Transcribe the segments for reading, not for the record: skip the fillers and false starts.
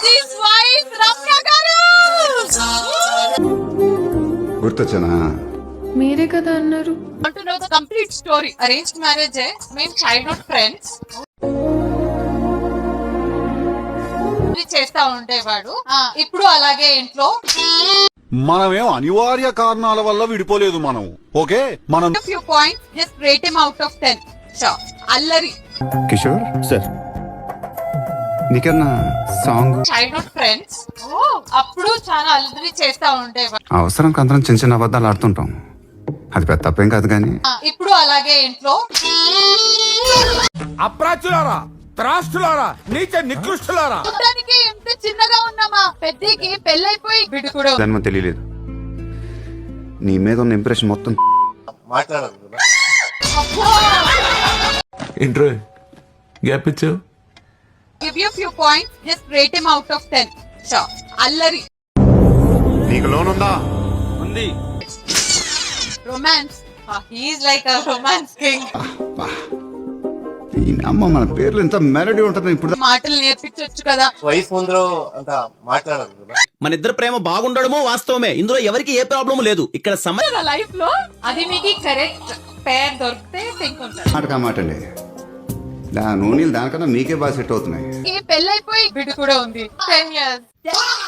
Babaji's wife, Ramya garu. గుర్తొచ్చానా? మీరే కదా అన్నారు. Want to know the complete story? Arranged marriage, మేము childhood friends. చేస్తా ఉండేవాడు. ఇప్పుడు అలాగే ఇంట్లో మనమేం అనివార్య కారణాల వల్ల విడిపోలేదు. మనం ఓకే, మనం few points, just rate him out of 10. Sure. అల్లరి. కిషోర్ సార్, నీకన్నా సాంగ్ చైల్డ్హుడ్ ఫ్రెండ్స్. అప్పుడు చాలా అల్లరి చేస్తా ఉండేవాడు. అవసరం అందరం చిన్న చిన్న అబద్ధాలు ఆడుతుంటాం, అది పెద్ద తప్పేం కాదు. కానీ ఇప్పుడు అలాగే ఇంట్లో అప్రాచులారా, త్రాష్టులారా, నీచ నికృష్టులారా, చూడడానికి ఎంత చిన్నగా ఉన్నామా, పెద్దకి పెళ్ళైపోయి బిడ్డ కూడా ఉంది. దాని తెలియలేదు. నీ మీద ఉన్న ఇంప్రెషన్ మొత్తం ఇంట్రో గ్యాప్ ఇచ్చావు. Give you few points, just rate him out of 10. Sure. అల్లరి. నీకు లోన్ ఉందా? ఉంది. Romance. He is like a romance king. ఈ అమ్మ మన పేర్లు ఎంత మెలడీ ఉంటుంది. ఇప్పుడు మాటలు నేర్పించొచ్చు కదా. వైఫ్ ముందు అంత మాట్లాడదు కదా. మన ఇద్దరు ప్రేమ బాగుండడమో వాస్తవమే, ఇందులో ఎవరికి ఏ ప్రాబ్లం లేదు. ఇక్కడ సమస్య లైఫ్ లో అది మీకు కరెక్ట్ పేర్ దొరికితే థింక్ ఉంటుంది. మాట కామాటండి, నూనెలు దానికన్నా మీకే బాగా సెట్ అవుతున్నాయి. ఈ పెళ్ళైపోయి బిడ్డ కూడా ఉంది. 10 years.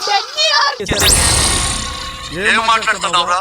10 years. ఏం మాట్లాడుతున్నావురా?